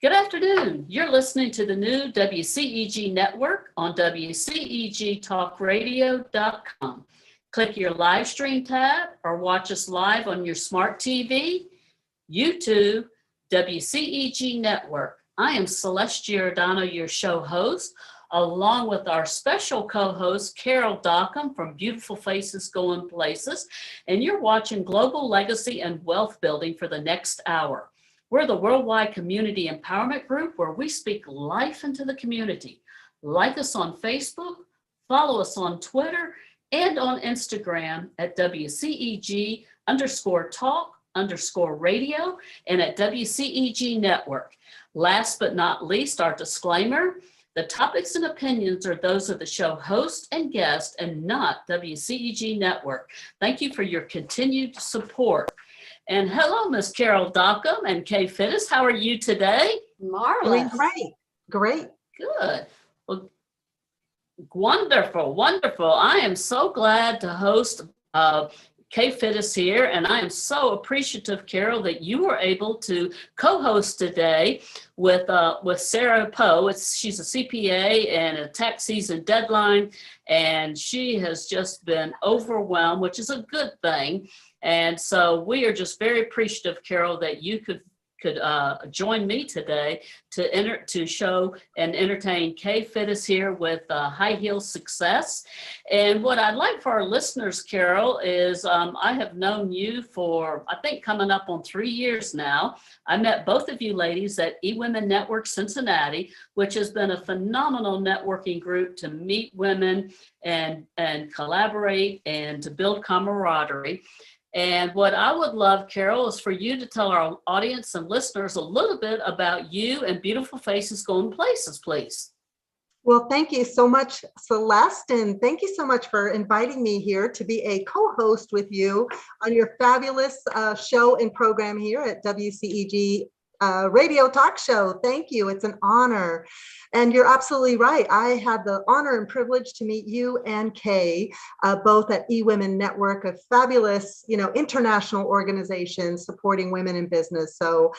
Good afternoon. You're listening to the new WCEG Network on WCEGTalkRadio.com. Click your live stream tab or watch us live on your smart TV, YouTube, WCEG Network. I am Celeste Giordano, your show host, along with our special co-host, Carol Dockum from Beautiful Faces Going Places, and you're watching Global Legacy and Wealth Building for the next hour. We're the worldwide community empowerment group where we speak life into the community. Like us on Facebook, follow us on Twitter, and on Instagram at WCEG_talk_radio and at WCEG Network. Last but not least, our disclaimer: the topics and opinions are those of the show host and guest and not WCEG Network. Thank you for your continued support. And hello, Miss Carol Dockum and Kay Fittis. How are you today? Marvelous. Great. Good. Well, wonderful. I am so glad to host Kay Fittis here, and I am so appreciative, Carol, that you were able to co-host today with Sarah Poe. She's a CPA and a tax season deadline, and she has just been overwhelmed, which is a good thing. And so we are just very appreciative, Carol, that you could join me today to show and entertain Kay Fittis here with High Heel Success. And what I'd like for our listeners, Carol, is I have known you for, I think, coming up on 3 years now. I met both of you ladies at eWomen Network Cincinnati, which has been a phenomenal networking group to meet women and collaborate and to build camaraderie. And what I would love, Carol, is for you to tell our audience and listeners a little bit about you and Beautiful Faces Going Places, please. Well, thank you so much, Celeste, and thank you so much for inviting me here to be a co-host with you on your fabulous show and program here at WCEG Radio Talk Show. Thank you. It's an honor. And you're absolutely right. I had the honor and privilege to meet you and Kay, both at eWomen Network, a fabulous, international organization supporting women in business. So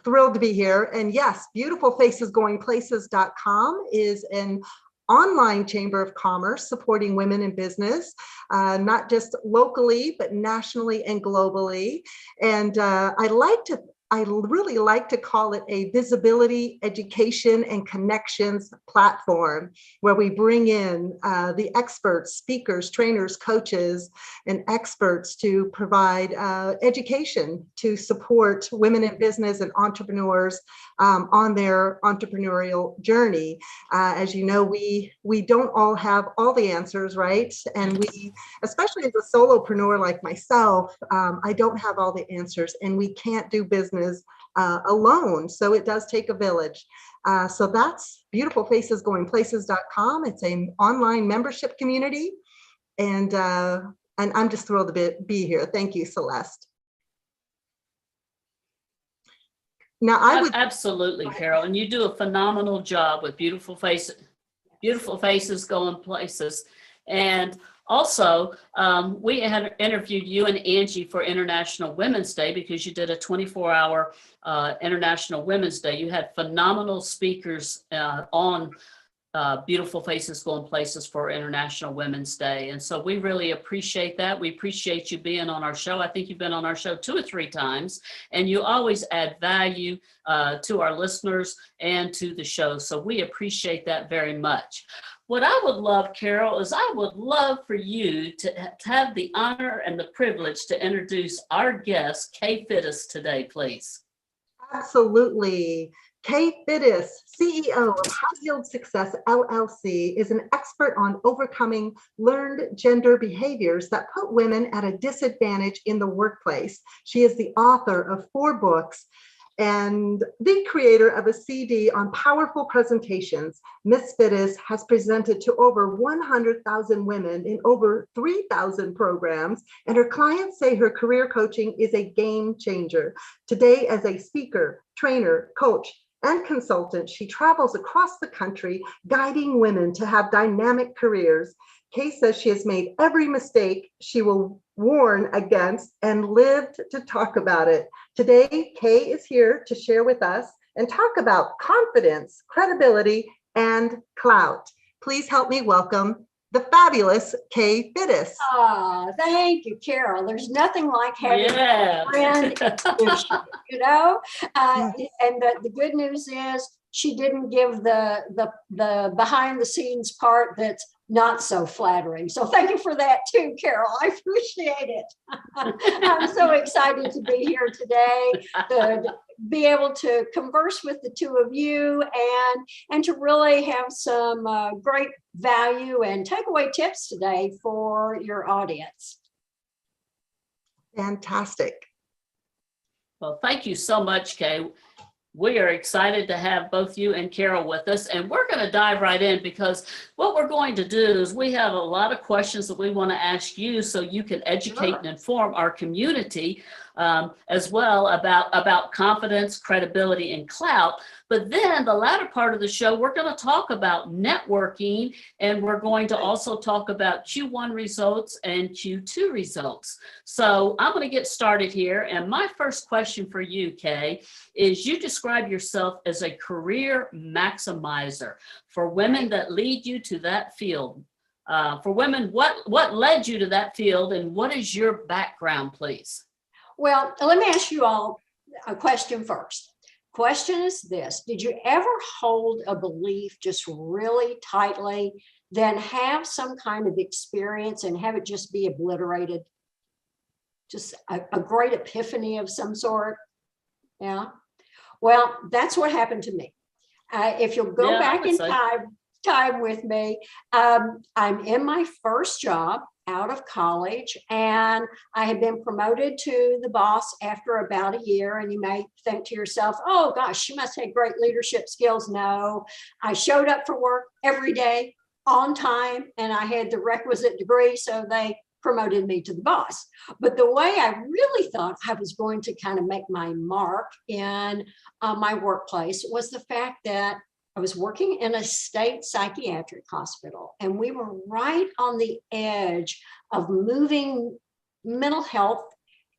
thrilled to be here. And yes, beautifulfacesgoingplaces.com is an online chamber of commerce supporting women in business, not just locally, but nationally and globally. And I really like to call it a visibility, education, and connections platform where we bring in the experts, speakers, trainers, coaches, and experts to provide education to support women in business and entrepreneurs on their entrepreneurial journey. As you know, we don't all have all the answers, right? And we, especially as a solopreneur like myself, I don't have all the answers, and we can't do business alone. So it does take a village. So that's beautifulfacesgoingplaces.com. It's an online membership community. And I'm just thrilled to be here. Thank you, Celeste. Now I would absolutely, Carol, and you do a phenomenal job with Beautiful Faces Going Places. And also, we had interviewed you and Angie for International Women's Day because you did a 24-hour International Women's Day. You had phenomenal speakers on Beautiful Faces Going Places for International Women's Day. And so we really appreciate that. We appreciate you being on our show. I think you've been on our show 2 or 3 times, and you always add value to our listeners and to the show. So we appreciate that very much. What I would love, Carol, is I would love for you to have the honor and the privilege to introduce our guest, Kay Fittis, today, please. Absolutely. Kay Fittis, CEO of High Yield Success, LLC, is an expert on overcoming learned gender behaviors that put women at a disadvantage in the workplace. She is the author of 4 books and the creator of a CD on powerful presentations. Ms. Fittis has presented to over 100,000 women in over 3,000 programs, and her clients say her career coaching is a game changer. Today, as a speaker, trainer, coach, and consultant, she travels across the country, guiding women to have dynamic careers. Kay says she has made every mistake she will warn against, and lived to talk about it. Today, Kay is here to share with us and talk about confidence, credibility, and clout. Please help me welcome the fabulous Kay Fittis. Thank you, Carol. There's nothing like having Yeah. a friend, you know. And the good news is she didn't give the behind the scenes part that's not so flattering. So thank you for that too, Carol. I appreciate it. I'm so excited to be here today, to be able to converse with the two of you and to really have some great value and takeaway tips today for your audience. Fantastic. Well, thank you so much, Kay. We are excited to have both you and Carol with us, and we're going to dive right in because what we're going to do is we have a lot of questions that we want to ask you so you can educate and inform our community as well about confidence, credibility, and clout. But then the latter part of the show, we're going to talk about networking, and we're going to also talk about Q1 results and Q2 results. So I'm going to get started here. And my first question for you, Kay, is you describe yourself as a career maximizer for women that lead you to that field. For women, what led you to that field, and what is your background, please? Well, let me ask you all a question first. Question is this: did you ever hold a belief just really tightly, then have some kind of experience and have it just be obliterated? Just a great epiphany of some sort? Yeah. Well, that's what happened to me. If you'll go back in time with me, I'm in my first job out of college, and I had been promoted to the boss after about a year. And you may think to yourself, oh gosh, she must have great leadership skills. No, I showed up for work every day on time, and I had the requisite degree, so they promoted me to the boss. But the way I really thought I was going to kind of make my mark in my workplace was the fact that I was working in a state psychiatric hospital, and we were right on the edge of moving mental health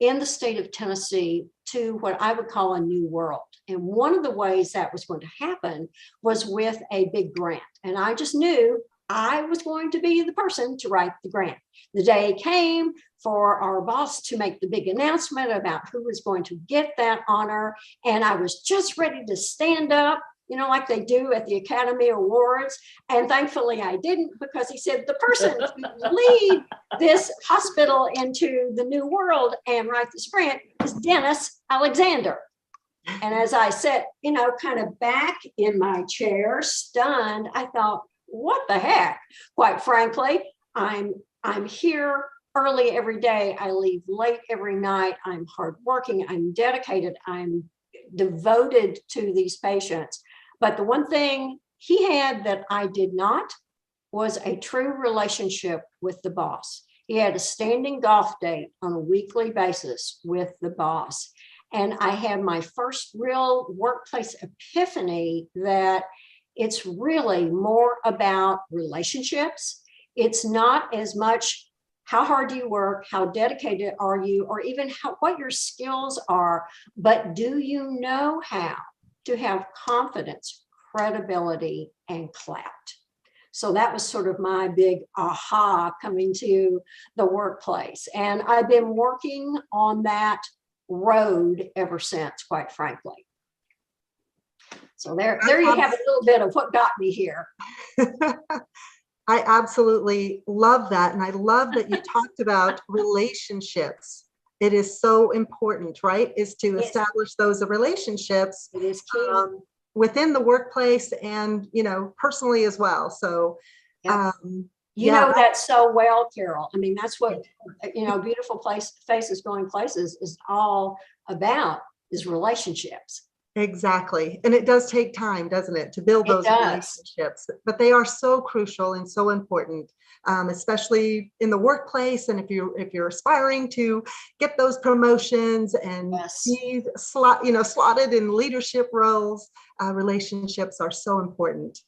in the state of Tennessee to what I would call a new world. And one of the ways that was going to happen was with a big grant. And I just knew I was going to be the person to write the grant. The day came for our boss to make the big announcement about who was going to get that honor. And I was just ready to stand up, you know, like they do at the Academy Awards. And thankfully I didn't, because he said the person to lead this hospital into the new world and write this grant is Dennis Alexander. And as I sat, you know, kind of back in my chair, stunned, I thought, what the heck? Quite frankly, I'm here early every day. I leave late every night. I'm hardworking. I'm dedicated. I'm devoted to these patients. But the one thing he had that I did not was a true relationship with the boss. He had a standing golf date on a weekly basis with the boss. And I had my first real workplace epiphany that it's really more about relationships. It's not as much how hard do you work, how dedicated are you, or even what your skills are, but do you know how to have confidence, credibility, and clout? So that was sort of my big aha coming to the workplace. And I've been working on that road ever since, quite frankly. So there you have a little bit of what got me here. I absolutely love that. And I love that you talked about relationships. It is so important, right? Is to establish those relationships. It is key. Within the workplace and, you know, personally as well. So, yep. You know that so well, Carol. I mean, that's what, you know, Beautiful Faces Going Places is all about, is relationships. Exactly. And it does take time, doesn't it, to build those relationships, but they are so crucial and so important, especially in the workplace. And if you're aspiring to get those promotions and be slotted in leadership roles, relationships are so important.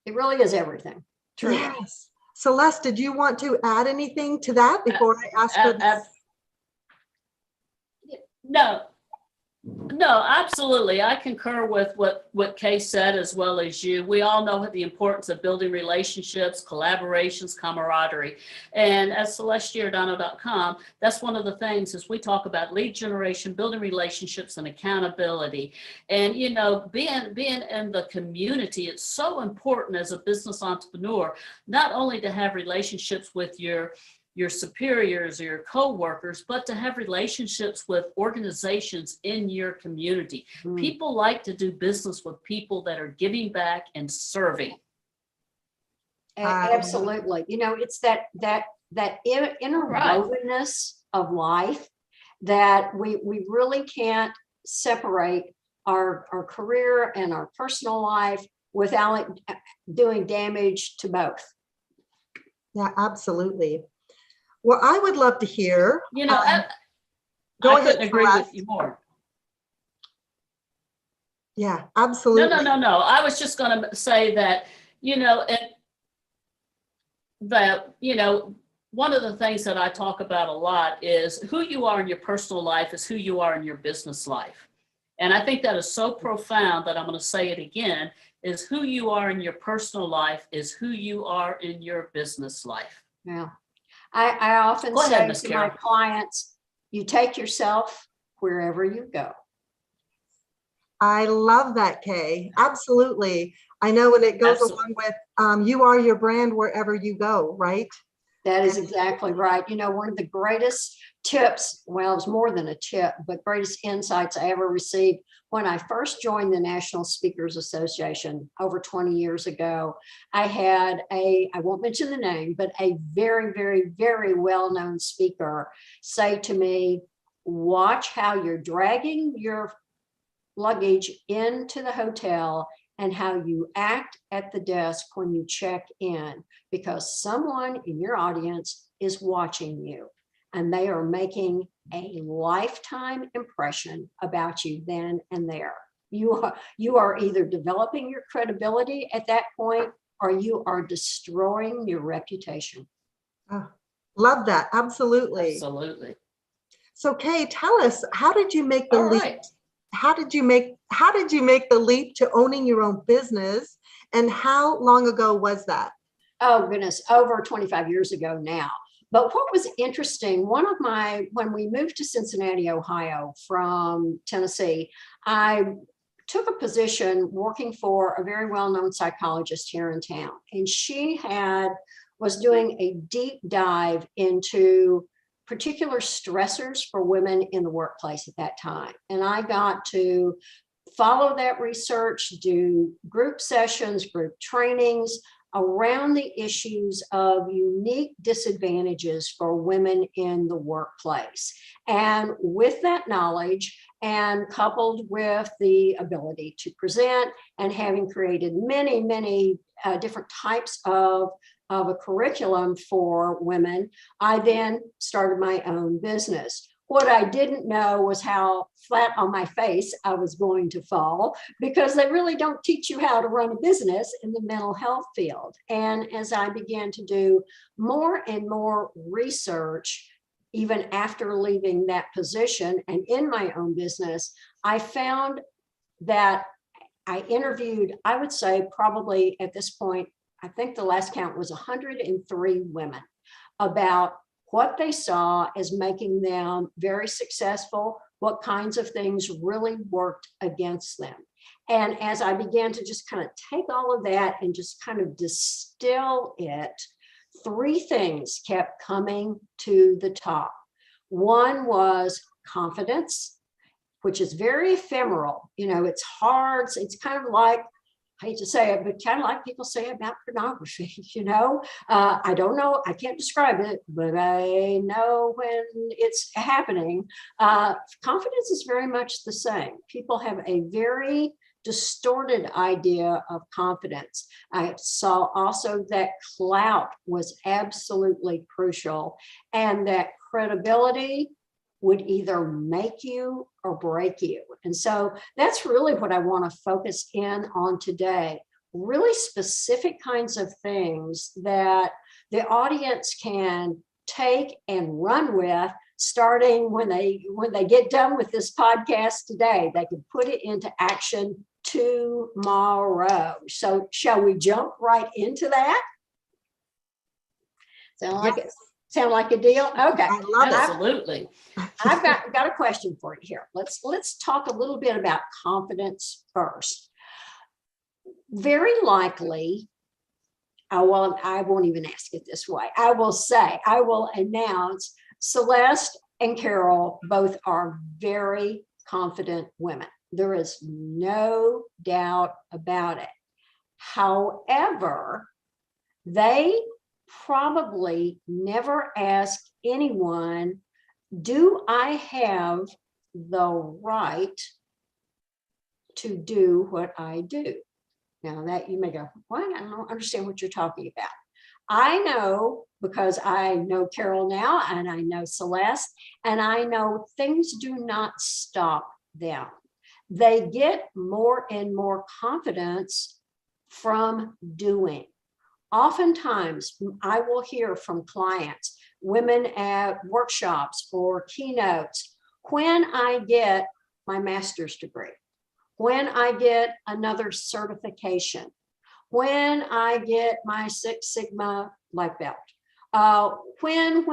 It really is everything. Truly. Yes. Celeste, did you want to add anything to that before I ask for this? No, absolutely. I concur with what Kay said as well as you. We all know the importance of building relationships, collaborations, camaraderie. And at CelesteGiordano.com, that's one of the things as we talk about lead generation, building relationships and accountability. And, you know, being in the community, it's so important as a business entrepreneur, not only to have relationships with your superiors or your co-workers, but to have relationships with organizations in your community. People like to do business with people that are giving back and serving. Absolutely. You know, it's that interwovenness of life that we really can't separate our career and our personal life without it doing damage to both. Yeah, absolutely. Well, I would love to hear. You know, I couldn't agree with you more. Yeah, absolutely. No. I was just going to say that, you know, one of the things that I talk about a lot is who you are in your personal life is who you are in your business life. And I think that is so profound that I'm going to say it again, is who you are in your personal life is who you are in your business life. Yeah. I often say to my clients, you take yourself wherever you go. I love that, Kay. Absolutely. I know, when it goes along with you are your brand wherever you go, right? That is exactly right. You know, one of the greatest tips, well, it's more than a tip, but greatest insights I ever received when I first joined the National Speakers Association over 20 years ago. I had I won't mention the name, but a very, very, very well-known speaker say to me, watch how you're dragging your luggage into the hotel and how you act at the desk when you check in, because someone in your audience is watching you and they are making a lifetime impression about you then and there. You are either developing your credibility at that point or you are destroying your reputation. Oh, love that. Absolutely. Absolutely. So Kay, tell us, how did you make the leap? Right. How did you make the leap to owning your own business, and how long ago was that? Oh goodness, over 25 years ago now. But what was interesting, when we moved to Cincinnati, Ohio from Tennessee, I took a position working for a very well-known psychologist here in town. And she was doing a deep dive into particular stressors for women in the workplace at that time. And I got to follow that research, do group sessions, group trainings around the issues of unique disadvantages for women in the workplace. And with that knowledge, and coupled with the ability to present and having created many, many different types of a curriculum for women, I then started my own business. What I didn't know was how flat on my face I was going to fall, because they really don't teach you how to run a business in the mental health field. And as I began to do more and more research, even after leaving that position and in my own business, I found that I interviewed, I would say probably at this point, I think the last count was 103 women, about what they saw as making them very successful, what kinds of things really worked against them. And as I began to just kind of take all of that and just kind of distill it, three things kept coming to the top. One was confidence, which is very ephemeral. You know, it's hard. It's kind of like, I hate to say it, but kind of like people say about pornography, you know, I don't know, I can't describe it, but I know when it's happening. Confidence is very much the same. People have a very distorted idea of confidence. I saw also that clout was absolutely crucial, and that credibility would either make you or break you. And so that's really what I want to focus in on today. Really specific kinds of things that the audience can take and run with, starting when they get done with this podcast today. They can put it into action tomorrow. So shall we jump right into that? Sound like a deal? Okay. I love it. Absolutely. I've got a question for you here. Let's talk a little bit about confidence first. Very likely, I won't even ask it this way. I will announce Celeste and Carol both are very confident women. There is no doubt about it. However, they probably never ask anyone, do I have the right to do what I do? Now that you may go, what? I don't understand what you're talking about. I know, because I know Carol now and I know Celeste, and I know things do not stop them. They get more and more confidence from doing. Oftentimes, I will hear from clients, women at workshops or keynotes, when I get my master's degree, when I get another certification, when I get my Six Sigma black belt, when,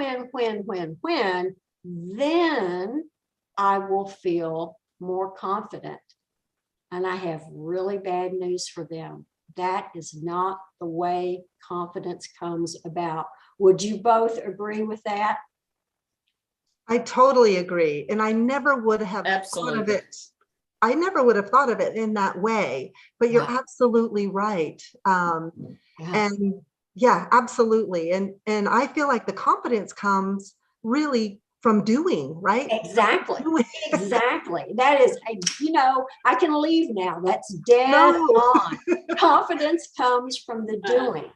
then I will feel more confident. And I have really bad news for them. That is not the way confidence comes about. Would you both agree with that? I totally agree. And I never would have thought of it. I never would have thought of it in that way, but you're absolutely right. And yeah, absolutely. And I feel like the confidence comes really from doing, right? Exactly. Exactly. That is, I can leave now. That's dead on. Confidence comes from the doing.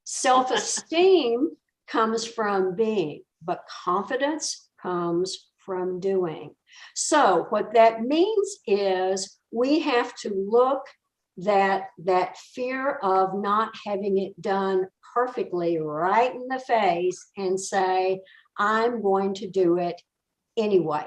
Self-esteem comes from being, but confidence comes from doing. So what that means is we have to look that fear of not having it done perfectly right in the face and say, I'm going to do it anyway.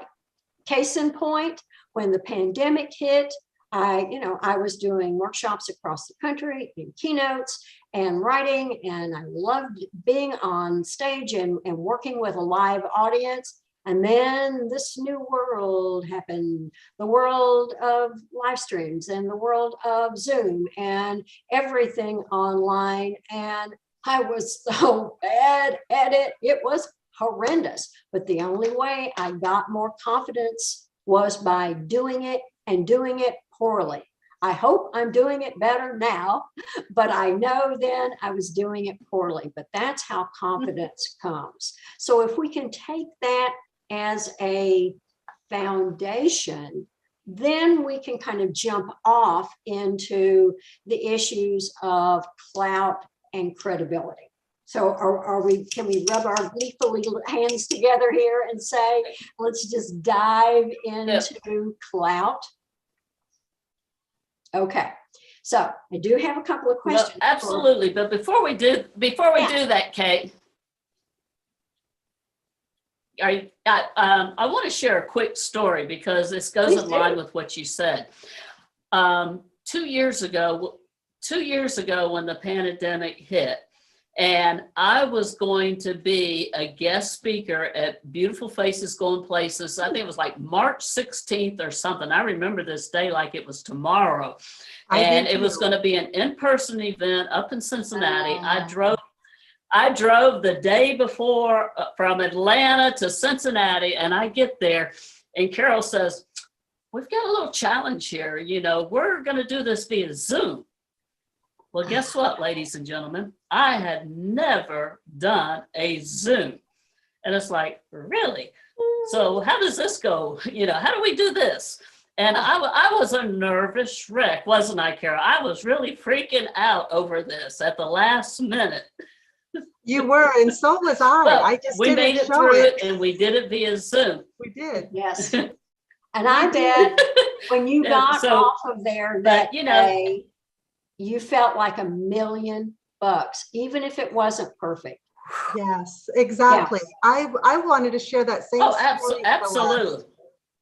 Case in point, when the pandemic hit, I was doing workshops across the country in keynotes and writing, and I loved being on stage and working with a live audience. And then this new world happened, the world of live streams and the world of Zoom and everything online. And I was so bad at it. It was horrendous. But the only way I got more confidence was by doing it and doing it poorly. I hope I'm doing it better now, but I know then I was doing it poorly. But that's how confidence comes. So if we can take that as a foundation, then we can kind of jump off into the issues of clout and credibility. So can we rub our gleefully hands together here and say, let's just dive into clout? Okay. So I do have a couple of questions. No, absolutely. But before we do that, Kate, I want to share a quick story because this goes in line with what you said. 2 years ago when the pandemic hit, and I was going to be a guest speaker at Beautiful Faces Going Places. I think it was like March 16th or something. I remember this day like it was tomorrow. And it was going to be an in-person event up in Cincinnati. I drove the day before from Atlanta to Cincinnati, and I get there, and Carol says, we've got a little challenge here. We're going to do this via Zoom. Well, guess what, ladies and gentlemen? I had never done a Zoom. And it's like, really? So how does this go? How do we do this? And I was a nervous wreck, wasn't I, Carol? I was really freaking out over this at the last minute. You were, and so was I. But we made it through it, and we did it via Zoom. We did. Yes. And I bet when you got off of there that day, you felt like $1 million, even if it wasn't perfect. Yes, exactly. I wanted to share that same Oh, story, Celeste. absolutely.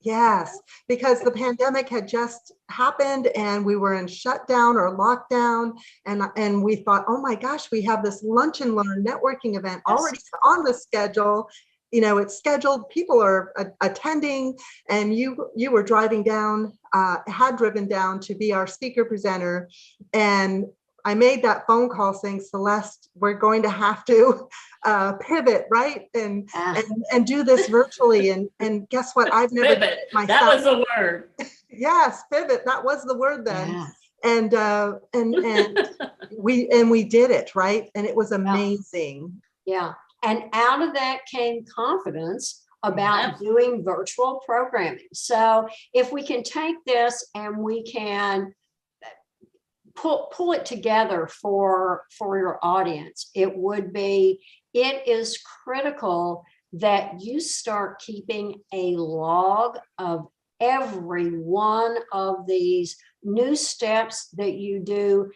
Yes, because the pandemic had just happened and we were in shutdown or lockdown, and we thought, oh my gosh, we have this lunch and learn networking event already on the schedule. You know, it's scheduled, people are attending, and you were driving down, had driven down to be our speaker presenter. And I made that phone call saying, Celeste, we're going to have to pivot, right? And do this virtually. And guess what? I've never done it myself. That was the word. Yes, pivot. That was the word then. Yeah. And we did it, right? And it was amazing. Yeah. And out of that came confidence about doing virtual programming. So if we can take this and we can pull it together for your audience, it is critical that you start keeping a log of every one of these new steps that you do,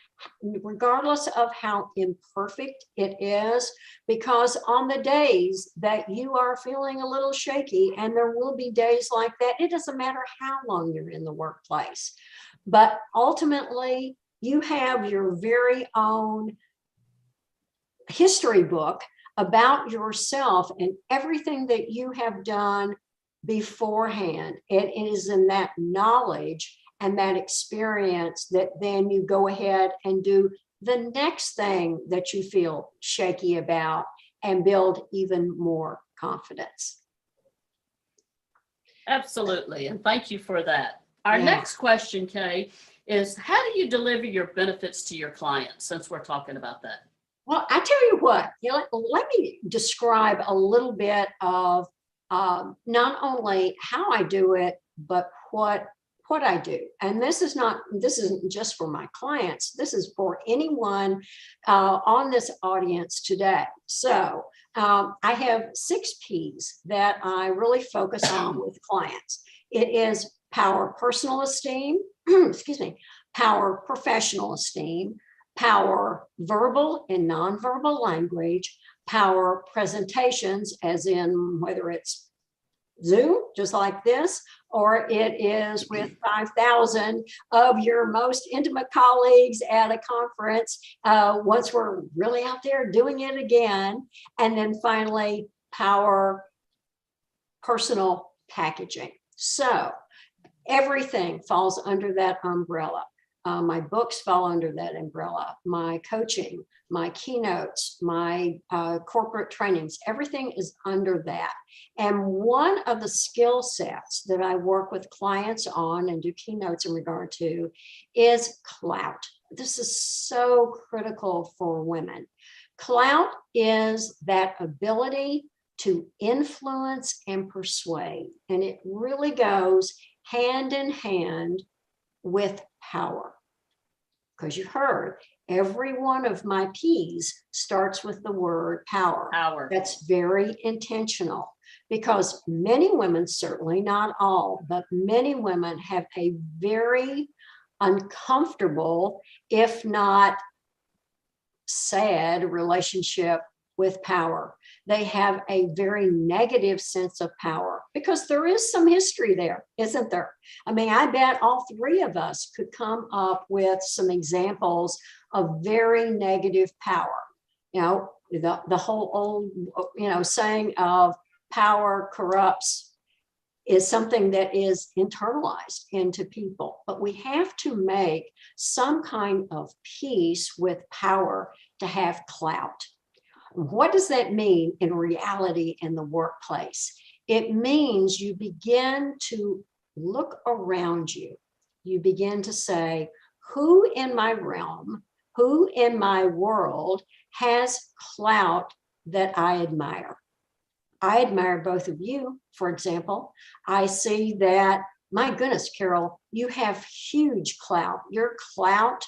regardless of how imperfect it is, because on the days that you are feeling a little shaky, and there will be days like that, it doesn't matter how long you're in the workplace, but ultimately you have your very own history book about yourself and everything that you have done beforehand. It is in that knowledge and that experience that then you go ahead and do the next thing that you feel shaky about and build even more confidence. Absolutely. And thank you for that. Our next question, Kay, is how do you deliver your benefits to your clients, since we're talking about that? Well, I tell you what, let me describe a little bit of not only how I do it, but what I do. And this isn't just for my clients. This is for anyone on this audience today. So I have 6 P's that I really focus on with clients. It is power personal esteem, excuse me, power professional esteem, power verbal and nonverbal language, power presentations, as in whether it's Zoom, just like this, or it is with 5,000 of your most intimate colleagues at a conference, once we're really out there doing it again. And then finally, power personal packaging. So everything falls under that umbrella. My books fall under that umbrella, my coaching, my keynotes, my corporate trainings, everything is under that. And one of the skill sets that I work with clients on and do keynotes in regard to is Clout. This is so critical for women. Clout is that ability to influence and persuade, and it really goes hand in hand with power. Because you heard, every one of my P's starts with the word power. Power. That's very intentional, because many women, certainly not all, but many women have a very uncomfortable, if not sad, relationship with power. They have a very negative sense of power because there is some history there, isn't there? I mean, I bet all 3 of us could come up with some examples of very negative power. You know, the whole old, saying of power corrupts is something that is internalized into people. But we have to make some kind of peace with power to have clout. What does that mean in reality in the workplace? It means you begin to look around you. You begin to say, who in my realm, who in my world has clout that I admire? I admire both of you, for example. I see that, my goodness, Carol, you have huge clout. Your clout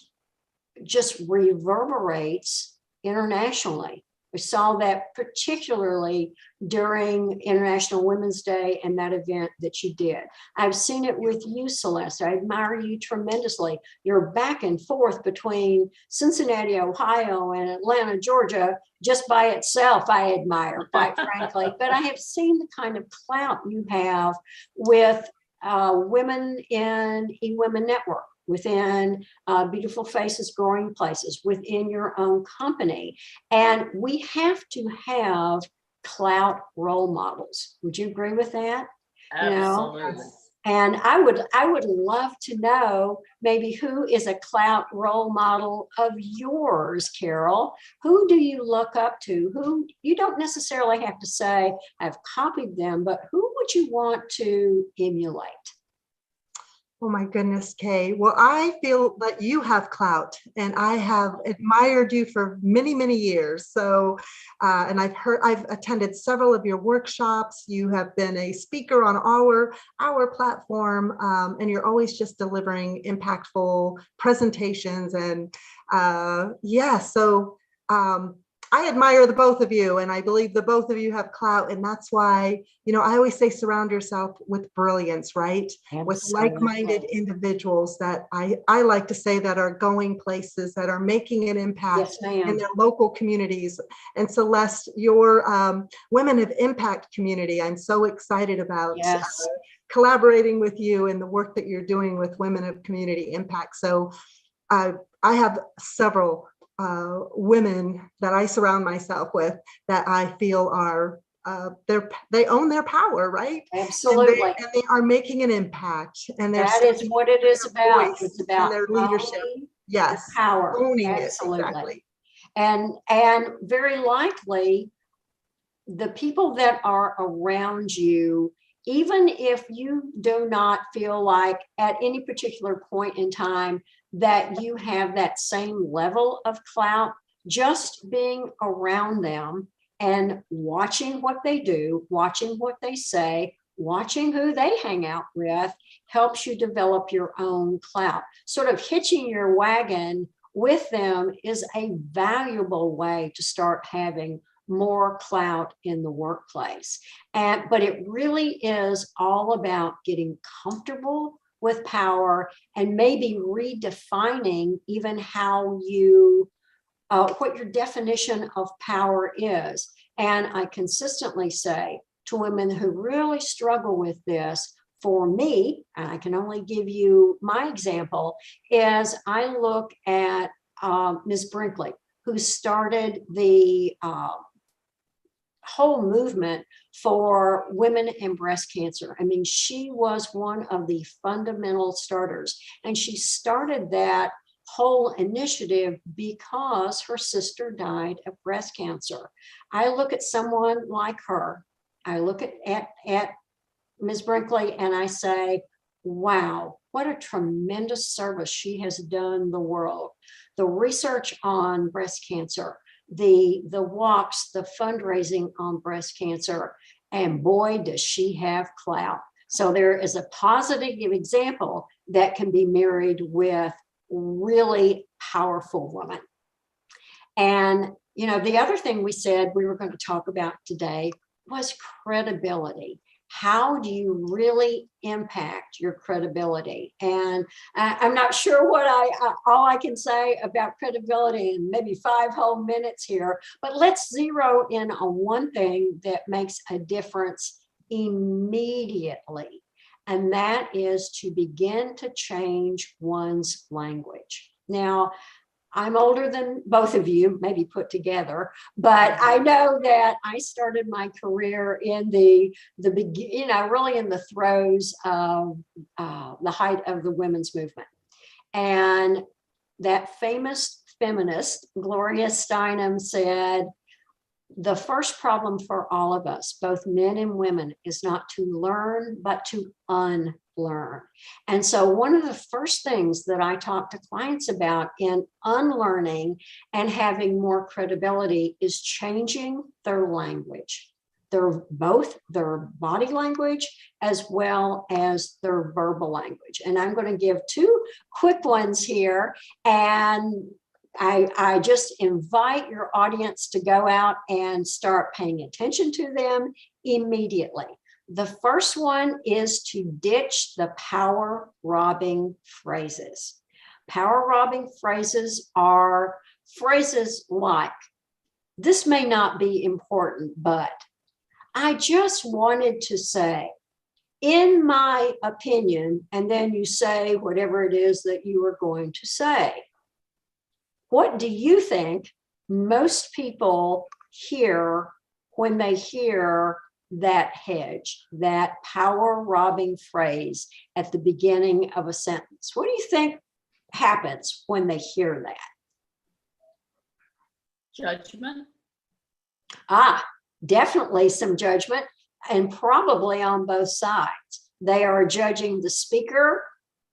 just reverberates internationally. I saw that particularly during International Women's Day and that event that you did. I've seen it with you, Celeste. I admire you tremendously. You're back and forth between Cincinnati, Ohio, and Atlanta, Georgia. Just by itself, I admire, quite frankly. But I have seen the kind of clout you have with women in eWomen Network, within Beautiful Faces, Growing Places, within your own company. And we have to have clout role models. Would you agree with that? Absolutely. You know? And I would love to know maybe who is a clout role model of yours, Carol. Who do you look up to? Who you don't necessarily have to say, I've copied them, but who would you want to emulate? Oh my goodness, Kay. Well, I feel that you have clout, and I have admired you for many, many years. So, and I've attended several of your workshops. You have been a speaker on our platform, and you're always just delivering impactful presentations. And so I admire the both of you, and I believe the both of you have clout, and that's why, I always say surround yourself with brilliance, right? Absolutely. With like-minded individuals that I like to say that are going places, that are making an impact in their local communities. And Celeste, your Women of Impact community, I'm so excited about collaborating with you and the work that you're doing with Women of Community Impact. So I have several women that I surround myself with that I feel are they own their power, right? Absolutely. And they are making an impact, and that is what it is about. It's about their leadership. Yes, power, owning absolutely. it. Exactly. And very likely the people that are around you, even if you do not feel like at any particular point in time that you have that same level of clout, just being around them and watching what they do, watching what they say, watching who they hang out with helps you develop your own clout. Sort of hitching your wagon with them is a valuable way to start having more clout in the workplace. But it really is all about getting comfortable with power and maybe redefining even how you, what your definition of power is. And I consistently say to women who really struggle with this, for me, and I can only give you my example, is I look at Ms. Brinkley, who started the whole movement for women and breast cancer. I mean, she was one of the fundamental starters, and she started that whole initiative because her sister died of breast cancer. I look at someone like her, I look at Ms. Brinkley, and I say, wow, what a tremendous service she has done the world. The research on breast cancer, the walks, the fundraising on breast cancer, and boy, does she have clout. So there is a positive example that can be married with really powerful women. And, the other thing we said we were going to talk about today was credibility. How do you really impact your credibility? And I'm not sure what all I can say about credibility in maybe 5 whole minutes here, but let's zero in on one thing that makes a difference immediately. And that is to begin to change one's language. Now, I'm older than both of you, maybe put together, but I know that I started my career in the beginning, really in the throes of the height of the women's movement. And that famous feminist, Gloria Steinem, said, the first problem for all of us, both men and women, is not to learn, but to unlearn. And so one of the first things that I talk to clients about in unlearning and having more credibility is changing their language. Both their body language as well as their verbal language. And I'm going to give 2 quick ones here. And I just invite your audience to go out and start paying attention to them immediately. The first one is to ditch the power robbing phrases. Power robbing phrases are phrases like, this may not be important, but I just wanted to say, in my opinion, and then you say whatever it is that you are going to say. What do you think most people hear when they hear that hedge, that power robbing phrase at the beginning of a sentence? What do you think happens when they hear that? Judgment. Definitely some judgment, and probably on both sides. They are judging the speaker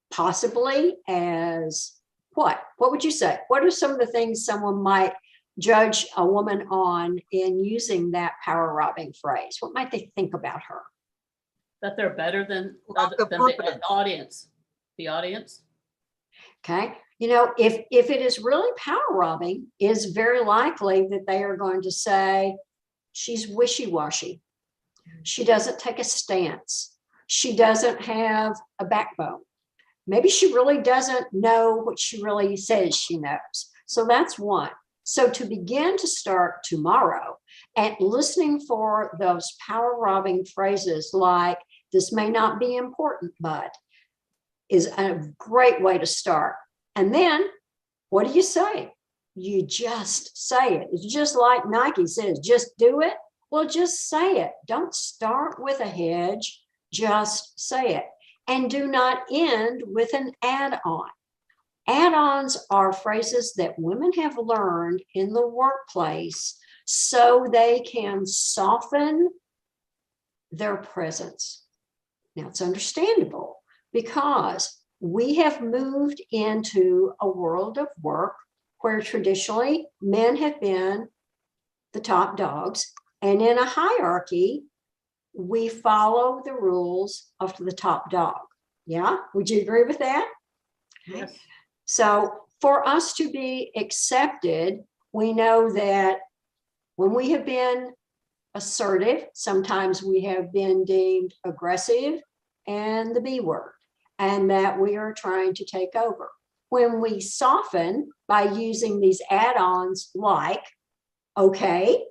possibly as what? What would you say? What are some of the things someone might judge a woman on in using that power robbing phrase? What might they think about her? That they're better than the audience. The audience. Okay. You know, if it is really power robbing, it's very likely that they are going to say, she's wishy-washy. She doesn't take a stance. She doesn't have a backbone. Maybe she really doesn't know what she really says she knows. So that's one. So to begin to start tomorrow and listening for those power robbing phrases like, this may not be important, but is a great way to start. And then what do you say? You just say it. It's just like Nike says, just do it. Well, just say it. Don't start with a hedge, just say it. And do not end with an add-on. Add-ons are phrases that women have learned in the workplace so they can soften their presence. Now, it's understandable because we have moved into a world of work where traditionally men have been the top dogs, and in a hierarchy, we follow the rules of the top dog. Yeah, would you agree with that? Yes. So for us to be accepted, we know that when we have been assertive, sometimes we have been deemed aggressive and the B word, and that we are trying to take over. When we soften by using these add-ons like, okay,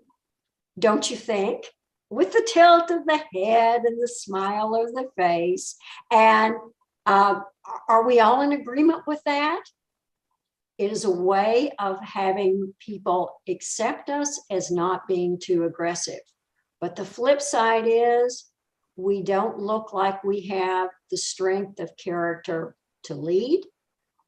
don't you think? With the tilt of the head and the smile of the face. And are we all in agreement with that? It is a way of having people accept us as not being too aggressive. But the flip side is we don't look like we have the strength of character to lead.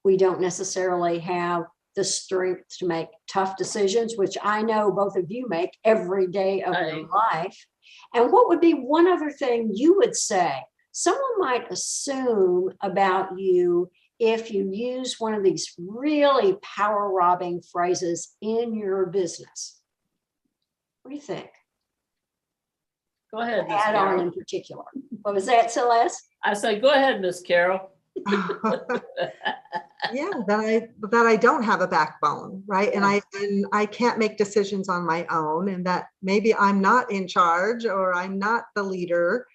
We don't necessarily have the strength to make tough decisions, which I know both of you make every day of your life. And what would be one other thing you would say someone might assume about you if you use one of these really power-robbing phrases in your business? What do you think? Go ahead, Miss Add on Carol. in particular. What was that, Celeste? I say, go ahead, Miss Carol. Yeah, that I don't have a backbone, right? And I can't make decisions on my own, and that maybe I'm not in charge or I'm not the leader.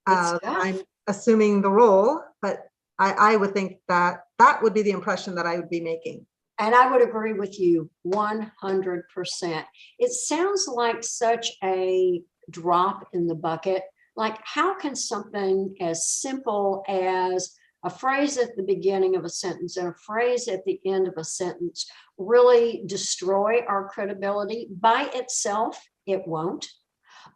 I'm assuming the role, but I would think that that would be the impression that I would be making. And I would agree with you 100%. It sounds like such a drop in the bucket. Like, how can something as simple as a phrase at the beginning of a sentence and a phrase at the end of a sentence really destroy our credibility? By itself, it won't.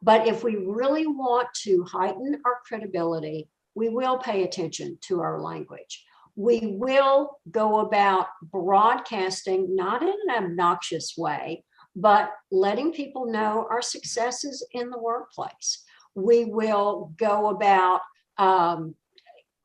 But if we really want to heighten our credibility, we will pay attention to our language. We will go about broadcasting, not in an obnoxious way, but letting people know our successes in the workplace. We will go about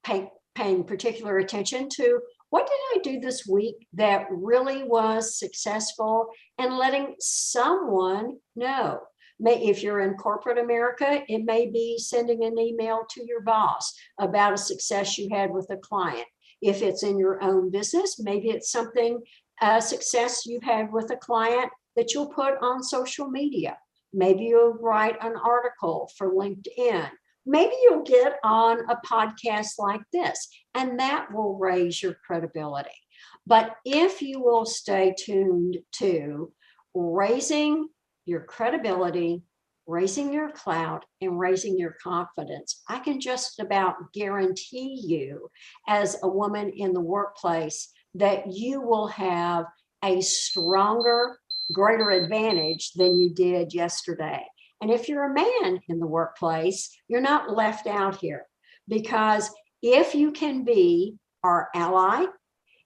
paying particular attention to what did I do this week that really was successful, and letting someone know. If you're in corporate America, it may be sending an email to your boss about a success you had with a client. If it's in your own business, maybe it's something a success you've had with a client that you'll put on social media. Maybe you'll write an article for LinkedIn. Maybe you'll get on a podcast like this, and that will raise your credibility. But if you will stay tuned to raising your credibility, raising your clout, and raising your confidence, I can just about guarantee you, as a woman in the workplace, that you will have a stronger, greater advantage than you did yesterday. And if you're a man in the workplace, you're not left out here, because if you can be our ally,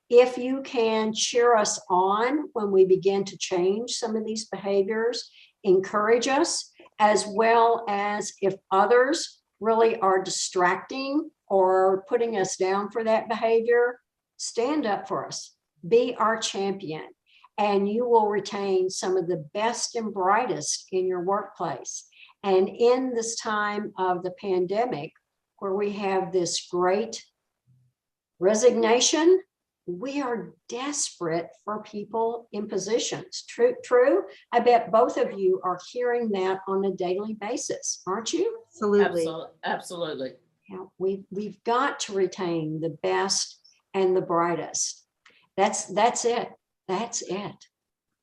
if you can cheer us on when we begin to change some of these behaviors, encourage us, as well as if others really are distracting or putting us down for that behavior, stand up for us, be our champion, and you will retain some of the best and brightest in your workplace. And in this time of the pandemic, where we have this great resignation, we are desperate for people in positions. True. I bet both of you are hearing that on a daily basis, aren't you? Absolutely. Absolutely. Yeah, we've got to retain the best and the brightest. That's it. That's it.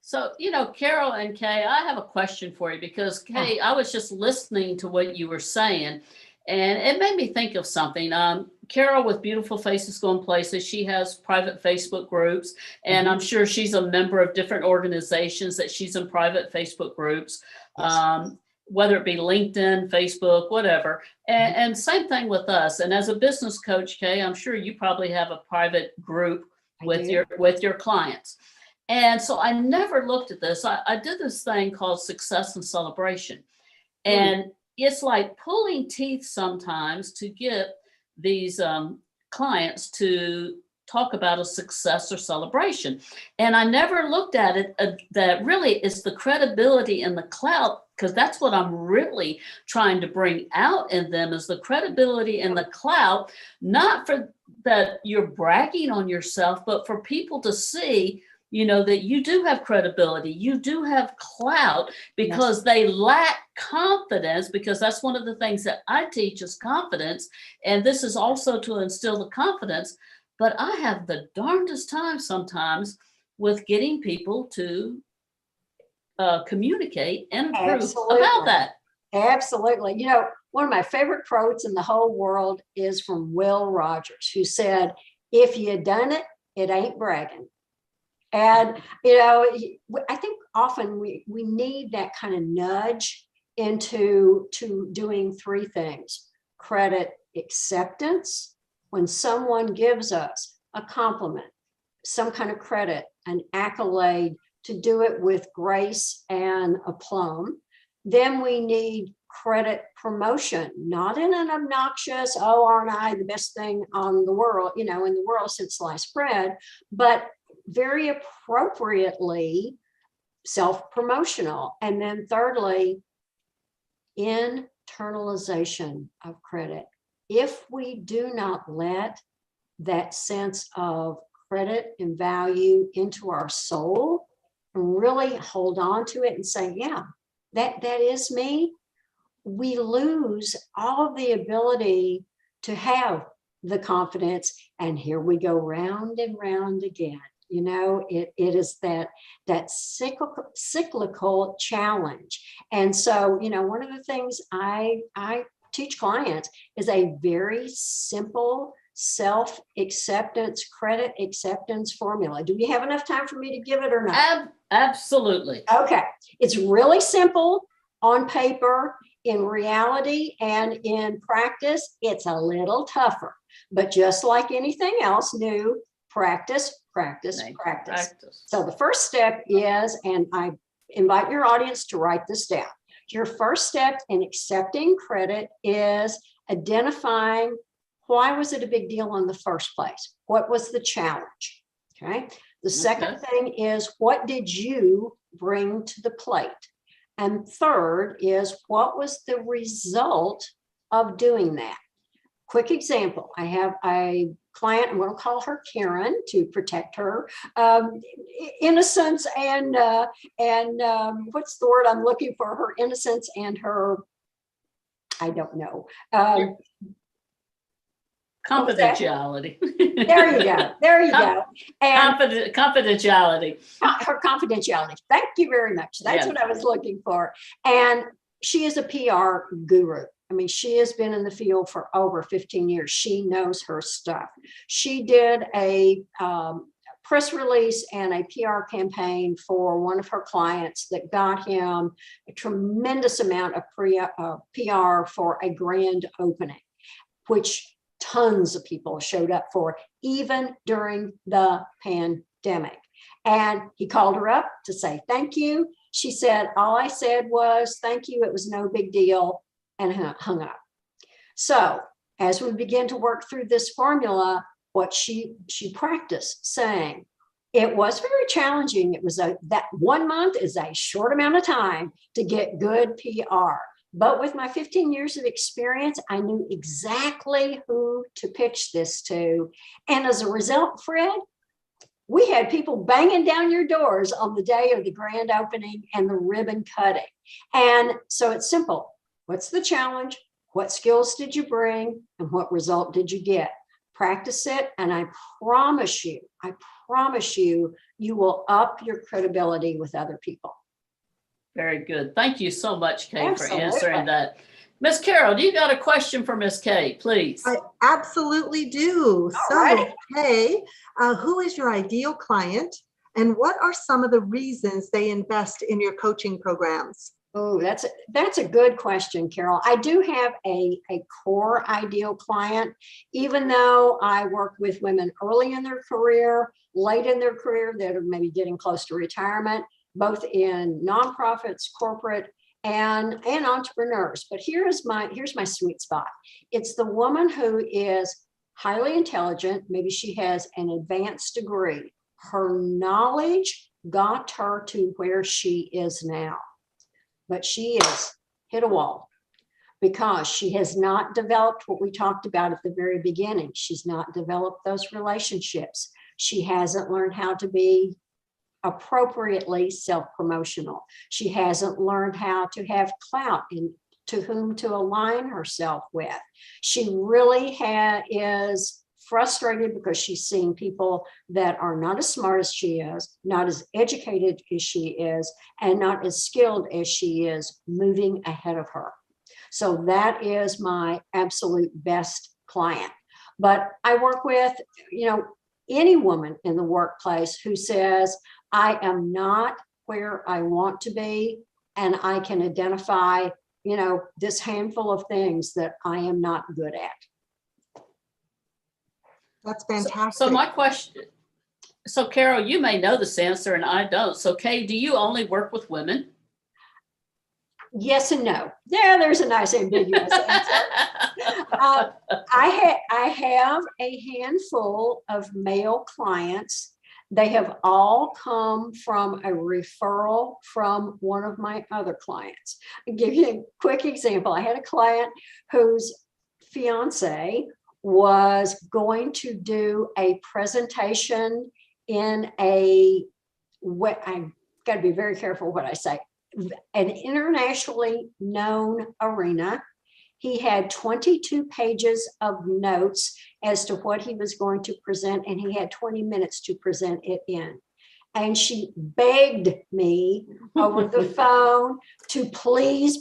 So, Carol and Kay, I have a question for you, because Kay, I was just listening to what you were saying, and it made me think of something. Carol with Beautiful Faces Going Places, she has private Facebook groups, and I'm sure she's a member of different organizations that she's in private Facebook groups, whether it be LinkedIn, Facebook, whatever. And same thing with us. And as a business coach, Kay, I'm sure you probably have a private group with your clients. And so I never looked at this. I did this thing called Success and Celebration. And it's like pulling teeth sometimes to get these clients to talk about a success or celebration. And I never looked at it that really is the credibility and the clout, because that's what I'm really trying to bring out in them, is the credibility and the clout, not for that you're bragging on yourself, but for people to see, that you do have credibility, you do have clout, because they lack confidence, because that's one of the things that I teach is confidence. And this is also to instill the confidence. But I have the darndest time sometimes with getting people to communicate and improve about that. Absolutely. One of my favorite quotes in the whole world is from Will Rogers, who said, "If you done it, it ain't bragging." And, I think often we need that kind of nudge into doing three things: credit acceptance, when someone gives us a compliment, some kind of credit, an accolade, to do it with grace and aplomb. Then we need credit promotion, not in an obnoxious, "Oh, aren't I the best thing on the world, in the world since sliced bread," but very appropriately self-promotional. And then thirdly, internalization of credit. If we do not let that sense of credit and value into our soul and really hold on to it and say, yeah, that is me, we lose all of the ability to have the confidence. And here we go round and round again. It is that cyclical challenge. And so, one of the things I teach clients is a very simple self-acceptance, credit acceptance formula. Do we have enough time for me to give it or not? Absolutely. Okay. It's really simple on paper. In reality and in practice, it's a little tougher. But just like anything else new, practice. So the first step is, and I invite your audience to write this down. Your first step in accepting credit is identifying, why was it a big deal in the first place? What was the challenge? Okay. The second thing is, what did you bring to the plate? And third is, what was the result of doing that? Quick example. I client, I'm going to call her Karen to protect her innocence and what's the word I'm looking for? Her innocence and her, I don't know. Confidentiality. There you go. There you go. And confidentiality. Her confidentiality. Thank you very much. That's what I was looking for. And she is a PR guru. I mean, she has been in the field for over 15 years. She knows her stuff. She did a press release and a PR campaign for one of her clients that got him a tremendous amount of PR for a grand opening, which tons of people showed up for, even during the pandemic. And he called her up to say thank you. She said, all I said was thank you. It was no big deal, and hung up. So as we begin to work through this formula, what she practiced saying, it was very challenging. It was that 1 month is a short amount of time to get good PR. But with my 15 years of experience, I knew exactly who to pitch this to. And as a result, Fred, we had people banging down your doors on the day of the grand opening and the ribbon cutting. And so it's simple. What's the challenge? What skills did you bring? And what result did you get? Practice it. And I promise you, you will up your credibility with other people. Very good. Thank you so much, Kay, Absolutely. for answering that. Miss Carol, do you got a question for Miss Kay, please? I absolutely do. All So, right. Kay, who is your ideal client, and what are some of the reasons they invest in your coaching programs? Oh, that's a good question, Carol. I do have a core ideal client, even though I work with women early in their career, late in their career that are maybe getting close to retirement, both in nonprofits, corporate, and entrepreneurs. But here's my sweet spot. It's the woman who is highly intelligent. Maybe she has an advanced degree. Her knowledge got her to where she is now. But she has hit a wall because she has not developed what we talked about at the very beginning. She's not developed those relationships. She hasn't learned how to be appropriately self-promotional. She hasn't learned how to have clout and to whom to align herself with. She really is frustrated because she's seeing people that are not as smart as she is, not as educated as she is, and not as skilled as she is moving ahead of her. So that is my absolute best client. But I work with, any woman in the workplace who says, I am not where I want to be, and I can identify, this handful of things that I am not good at. That's fantastic. So my question, so Carol, you may know this answer and I don't. So Kay, do you only work with women? Yes and no. Yeah, there's a nice ambiguous answer. I have a handful of male clients. They have all come from a referral from one of my other clients. I'll give you a quick example. I had a client whose fiance was going to do a presentation in I got to be very careful what I say, an internationally known arena. He had 22 pages of notes as to what he was going to present, and he had 20 minutes to present it in. And she begged me over the phone to please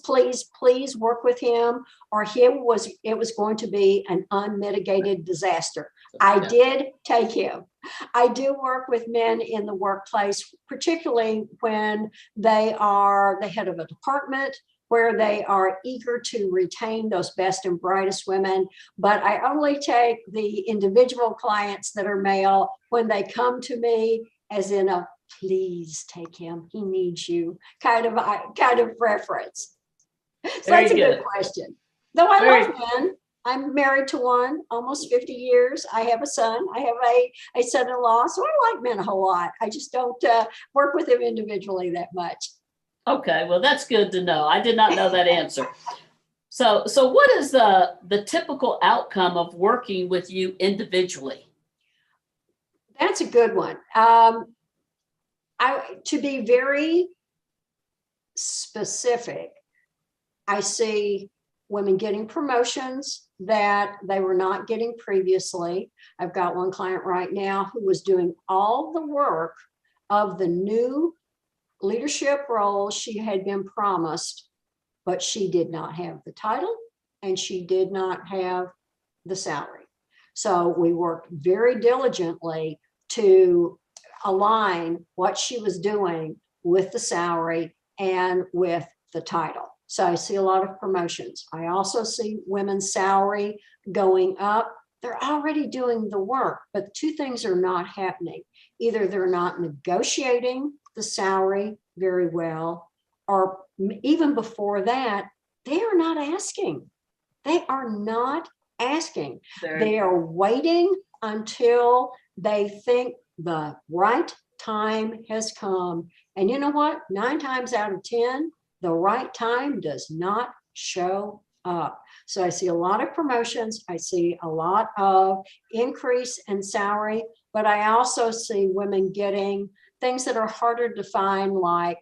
work with him, or it was going to be an unmitigated disaster. I did take him. I do work with men in the workplace, particularly when they are the head of a department, where they are eager to retain those best and brightest women. But I only take the individual clients that are male when they come to me as in a please take him, he needs you kind of reference. So that's a good question. Though I love men, I'm married to one, almost 50 years. I have a son. I have a son-in-law. So I like men a whole lot. I just don't work with them individually that much. Okay, well, that's good to know. I did not know that answer. So what is the typical outcome of working with you individually? That's a good one. To be very specific, I see women getting promotions that they were not getting previously. I've got one client right now who was doing all the work of the new leadership role she had been promised, but she did not have the title and she did not have the salary. So we worked very diligently to align what she was doing with the salary and with the title. So I see a lot of promotions. I also see women's salary going up. They're already doing the work, but two things are not happening. Either they're not negotiating the salary very well, or even before that, they are not asking. They are not asking. They are waiting until they think the right time has come. And you know what? 9 times out of 10, the right time does not show up. So I see a lot of promotions. I see a lot of increase in salary, but I also see women getting things that are harder to find, like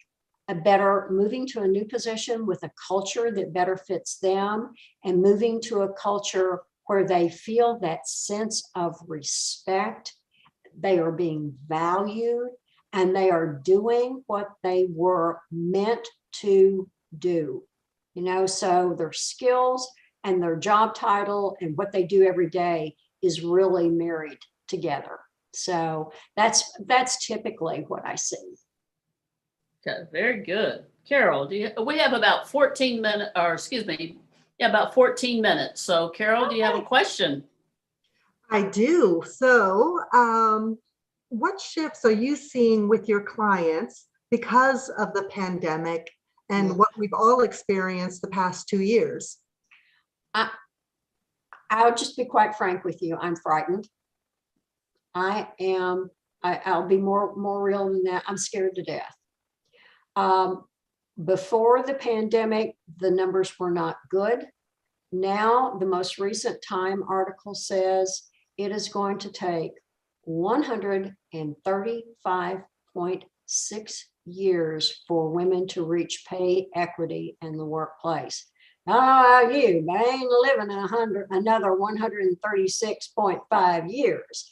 a better moving to a new position with a culture that better fits them, and moving to a culture where they feel that sense of respect. They are being valued and they are doing what they were meant to do. You know, so their skills and their job title and what they do every day is really married together. So that's typically what I see. Okay, very good. Carol, we have about 14 minutes, or excuse me, about 14 minutes. So Carol, do you have a question? I do. So what shifts are you seeing with your clients because of the pandemic and what we've all experienced the past 2 years? I'll just be quite frank with you. I'm frightened. I'll be more real than that. I'm scared to death. Before the pandemic, the numbers were not good. Now, the most recent Time article says it is going to take 135.6 years for women to reach pay equity in the workplace. Oh, you ain't living another 136.5 years.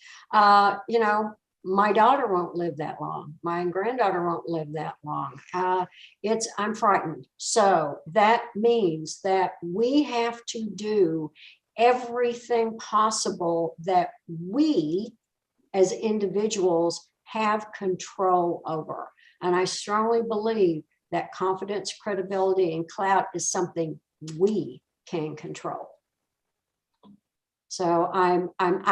You know, my daughter won't live that long. My granddaughter won't live that long. I'm frightened. So that means that we have to do everything possible that we as individuals have control over. And I strongly believe that confidence, credibility, and clout is something we can control. So I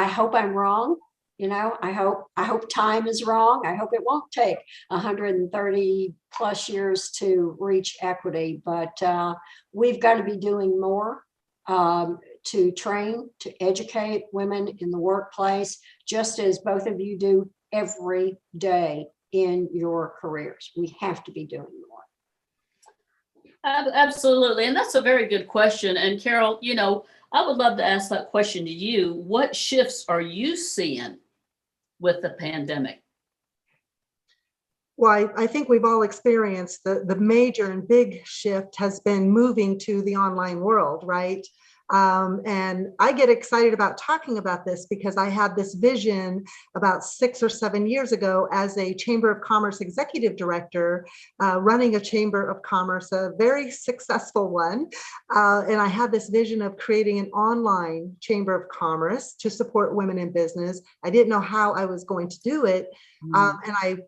hope I'm wrong. You know, I hope time is wrong. I hope it won't take 130 plus years to reach equity, but we've got to be doing more to train, to educate women in the workplace, just as both of you do every day in your careers. We have to be doing more. Absolutely. And that's a very good question. And Carol, you know, I would love to ask that question to you. What shifts are you seeing with the pandemic? Well, I think we've all experienced the major and big shift has been moving to the online world, right? And I get excited about talking about this because I had this vision about 6 or 7 years ago as a Chamber of Commerce executive director, running a Chamber of Commerce, a very successful one. And I had this vision of creating an online Chamber of Commerce to support women in business. I didn't know how I was going to do it. And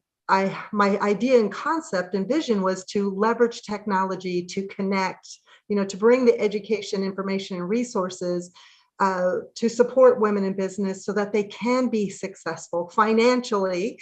my idea and concept and vision was to leverage technology to connect, you know, to bring the education, information, and resources to support women in business so that they can be successful financially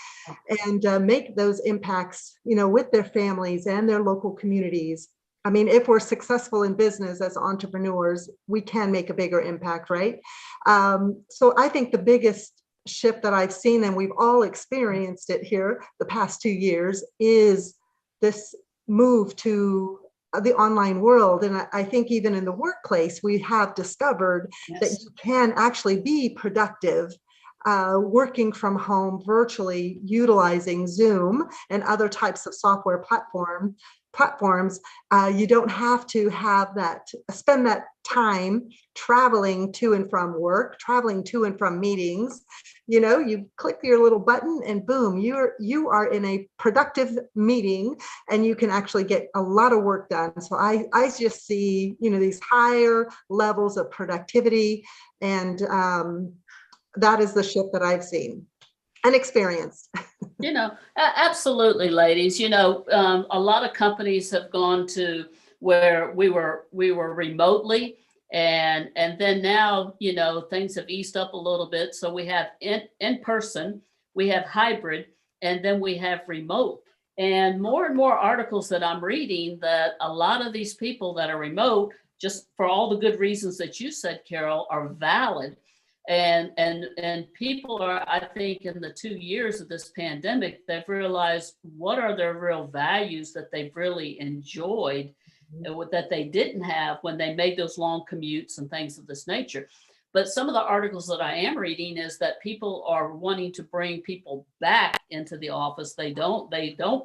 and make those impacts, you know, with their families and their local communities. I mean, if we're successful in business as entrepreneurs, we can make a bigger impact, right? So I think the biggest shift that I've seen, and we've all experienced it here the past 2 years, is this move to the online world. And I think even in the workplace, we have discovered that you can actually be productive working from home virtually, utilizing Zoom and other types of software platforms. You don't have to spend that time traveling to and from work, traveling to and from meetings. You click your little button and boom, you are in a productive meeting, and you can actually get a lot of work done. So I just see, these higher levels of productivity, and that is the shift that I've seen and experienced. Absolutely, ladies. A lot of companies have gone to where we were remotely, and then now, things have eased up a little bit. So we have in person, we have hybrid, and then we have remote. And more articles that I'm reading, that a lot of these people that are remote, just for all the good reasons that you said, Carol, are valid. And people are, I think, in the 2 years of this pandemic, they've realized what are their real values that they've really enjoyed, that they didn't have when they made those long commutes and things of this nature. But some of the articles that I am reading is that people are wanting to bring people back into the office. They don't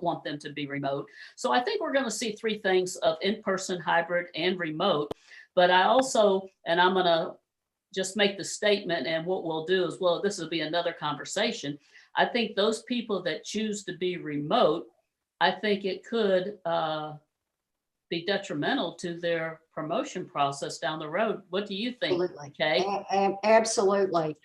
want them to be remote. So I think we're going to see three things of in-person, hybrid, and remote. But I also, and I'm going to just make the statement, and what we'll do is, well, this will be another conversation. I think those people that choose to be remote, I think it could be detrimental to their promotion process down the road. What do you think, Kay? Absolutely.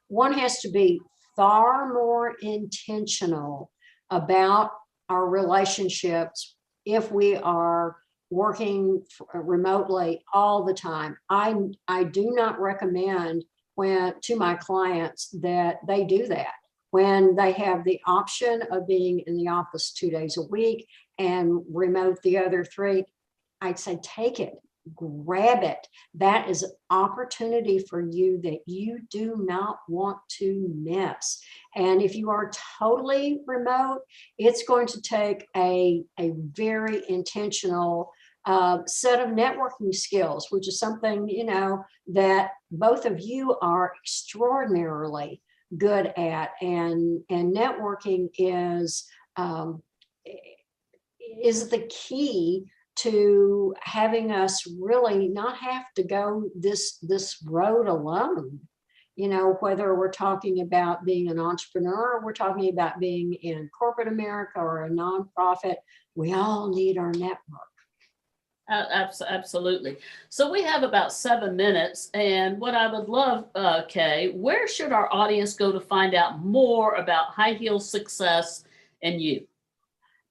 One has to be far more intentional about our relationships if we are working remotely all the time. I do not recommend to my clients that they do that when they have the option of being in the office 2 days a week and remote the other 3. I'd say take it, grab it. That is an opportunity for you that you do not want to miss. And if you are totally remote, it's going to take a very intentional set of networking skills, which is something, that both of you are extraordinarily good at. And networking is the key to having us really not have to go this road alone. Whether we're talking about being an entrepreneur, or we're talking about being in corporate America or a nonprofit, we all need our network. Absolutely. So we have about 7 minutes, and what I would love, Kay, where should our audience go to find out more about High Heel Success and you?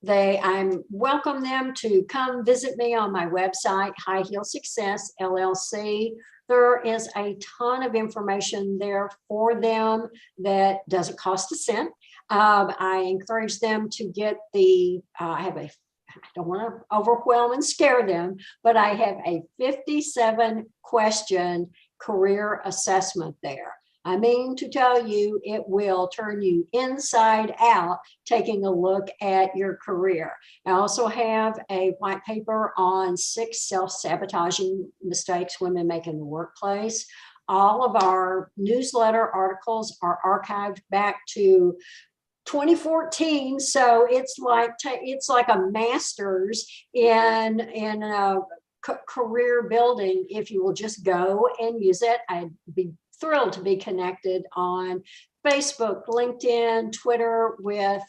I welcome them to come visit me on my website, High Heel Success LLC. There is a ton of information there for them that doesn't cost a cent. I encourage them to get I don't want to overwhelm and scare them, but I have a 57 question career assessment there. I mean to tell you, it will turn you inside out taking a look at your career. I also have a white paper on 6 self-sabotaging mistakes women make in the workplace. All of our newsletter articles are archived back to 2014, so it's like a master's in career building if you will just go and use it. I'd be thrilled to be connected on Facebook, LinkedIn, Twitter with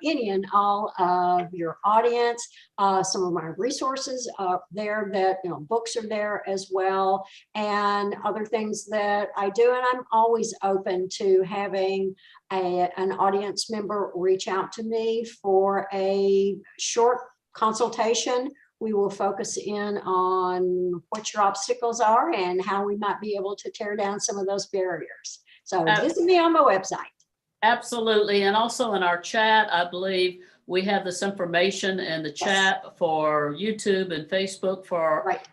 any and all of your audience. Some of my resources are there, that books are there as well, and other things that I do. And I'm always open to having an audience member reach out to me for a short consultation. We will focus in on what your obstacles are and how we might be able to tear down some of those barriers. So visit me on my website. Absolutely. And also in our chat, I believe we have this information in the chat for YouTube and Facebook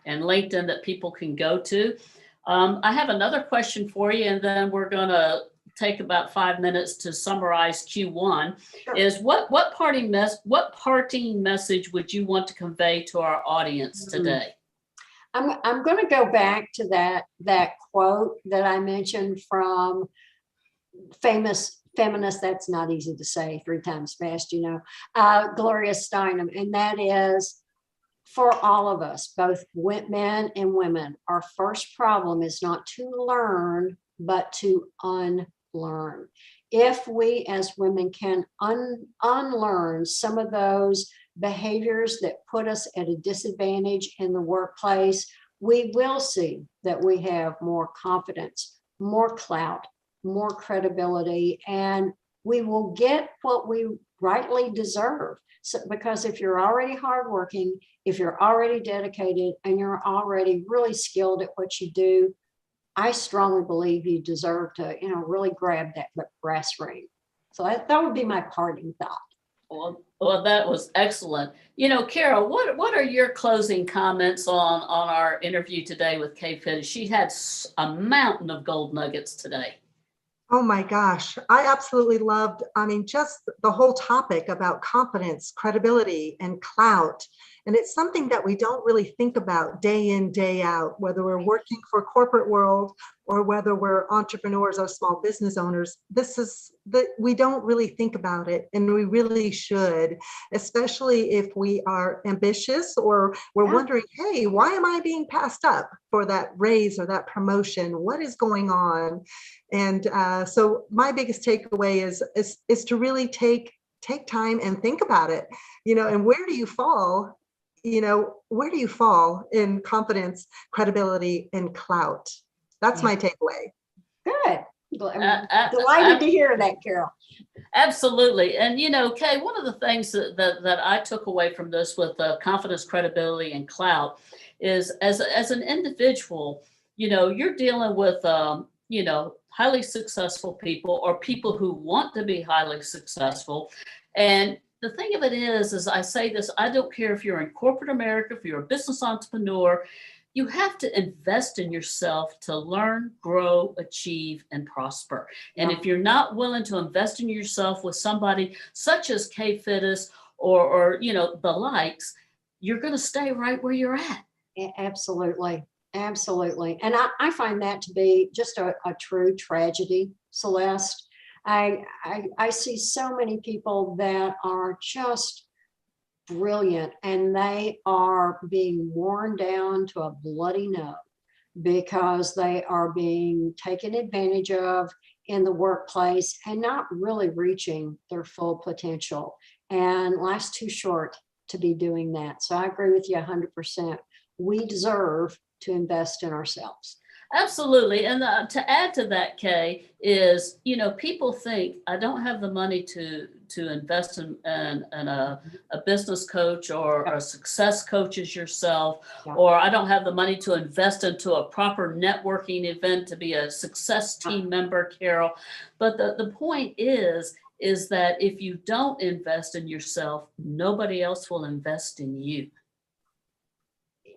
and LinkedIn that people can go to. I have another question for you, and then we're going to take about 5 minutes to summarize Q1, Sure. is what parting message would you want to convey to our audience today? I'm going to go back to that quote that I mentioned from famous feminist. That's not easy to say 3 times fast, Gloria Steinem. And that is, for all of us, both men and women, our first problem is not to learn, but to unlearn. If we as women can unlearn some of those behaviors that put us at a disadvantage in the workplace, we will see that we have more confidence, more clout, more credibility, and we will get what we rightly deserve. So, because if you're already hardworking, if you're already dedicated, and you're already really skilled at what you do, I strongly believe you deserve to, really grab that brass ring. So that would be my parting thought. Well, that was excellent. Carol, what are your closing comments on our interview today with Kay Fittis? She had a mountain of gold nuggets today. Oh my gosh, I absolutely loved, just the whole topic about confidence, credibility, and clout. And it's something that we don't really think about day in, day out, whether we're working for corporate world or whether we're entrepreneurs or small business owners. We don't really think about it, and we really should, especially if we are ambitious or we're wondering, hey, why am I being passed up for that raise or that promotion? What is going on? And so my biggest takeaway is to really take time and think about it, and where do you fall? Where do you fall in confidence, credibility, and clout? That's my takeaway. Good. I'm delighted to hear that, Carol. Absolutely. And, Kay, one of the things that I took away from this with confidence, credibility, and clout is as an individual, you're dealing with, highly successful people or people who want to be highly successful. And the thing of it is I say this, I don't care if you're in corporate America, if you're a business entrepreneur, you have to invest in yourself to learn, grow, achieve, and prosper. And if you're not willing to invest in yourself with somebody such as Kay Fittis or the likes, you're going to stay right where you're at. Absolutely. Absolutely. And I find that to be just a true tragedy, Celeste. I see so many people that are just brilliant, and they are being worn down to a bloody no because they are being taken advantage of in the workplace and not really reaching their full potential. And life's too short to be doing that. So I agree with you 100%. We deserve to invest in ourselves. Absolutely. And to add to that, Kay, is, people think I don't have the money to invest in a business coach or a success coach as yourself, or I don't have the money to invest into a proper networking event to be a success team member, Carol. But the point is that if you don't invest in yourself, nobody else will invest in you.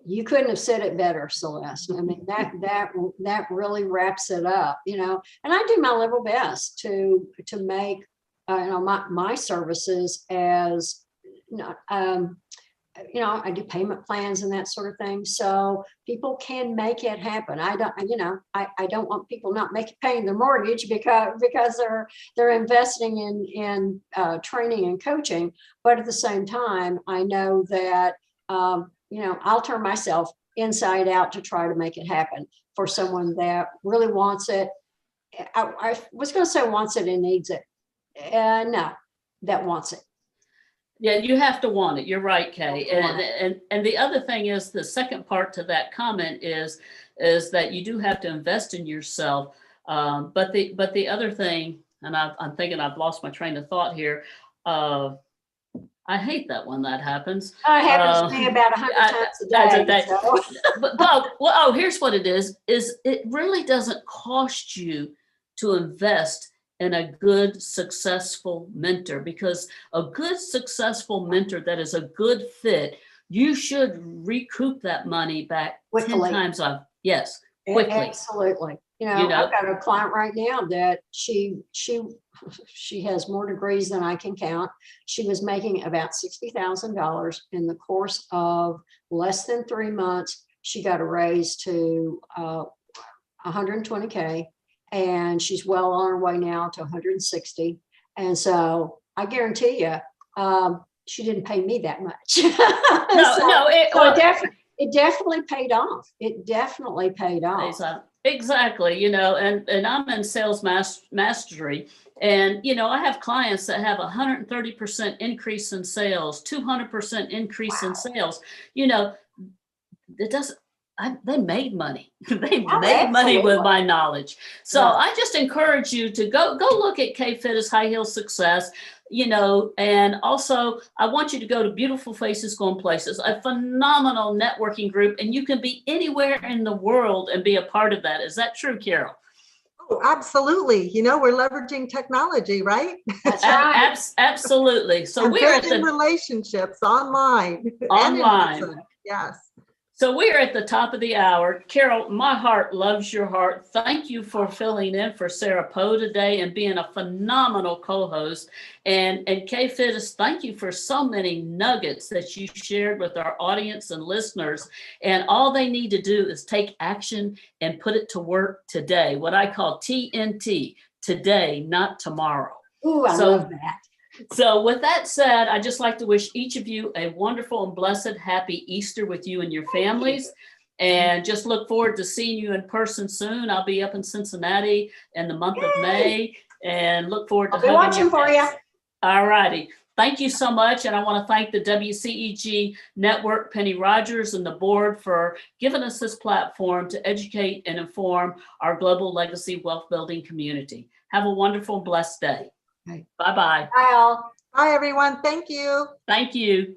You couldn't have said it better, Celeste. I mean, that really wraps it up, and I do my level best to make, my services as, I do payment plans and that sort of thing. So people can make it happen. I don't want people not paying their mortgage because they're investing in training and coaching. But at the same time, I know that, I'll turn myself inside out to try to make it happen for someone that really wants it. I was going to say wants it and needs it. No, that wants it. Yeah, you have to want it. You're right, Kay. And the other thing is, the second part to that comment is that you do have to invest in yourself. But the other thing, and I'm thinking I've lost my train of thought here. I hate that when that happens. It happens to me about 100 times a day. So. But here's what it is it really doesn't cost you to invest in a good, successful mentor, because a good, successful mentor that is a good fit, you should recoup that money back quickly. 10 times. Yes, quickly. Absolutely. I've got a client right now that she has more degrees than I can count. She was making about $60,000 in the course of less than 3 months. She got a raise to 120K, and she's well on her way now to 160. And so I guarantee you, she didn't pay me that much. It definitely paid off. It definitely paid off. Exactly. And I'm in sales mastery, and, I have clients that have 130% increase in sales, 200% increase in sales. It doesn't, they made money. They made money with my knowledge. So I just encourage you to go look at K-Fitness High Heel Success, and also I want you to go to Beautiful Faces Going Places, a phenomenal networking group, and you can be anywhere in the world and be a part of that. Is that true, Carol? Oh, absolutely. We're leveraging technology, right? That's right. Absolutely. So we're at the relationships online. Online. Yes. So we are at the top of the hour. Carol, my heart loves your heart. Thank you for filling in for Sarah Poe today and being a phenomenal co-host. And K-Fitness, thank you for so many nuggets that you shared with our audience and listeners. And all they need to do is take action and put it to work today. What I call TNT, today, not tomorrow. Ooh, I love that. So with that said, I'd just like to wish each of you a wonderful and blessed happy Easter with you and your families. And just look forward to seeing you in person soon. I'll be up in Cincinnati in the month of May, and look forward to I'll be watching for you. All righty. Thank you so much. And I want to thank the WCEG Network, Penny Rogers, and the board for giving us this platform to educate and inform our global legacy wealth building community. Have a wonderful, blessed day. Bye-bye. Bye all. Bye, everyone. Thank you. Thank you.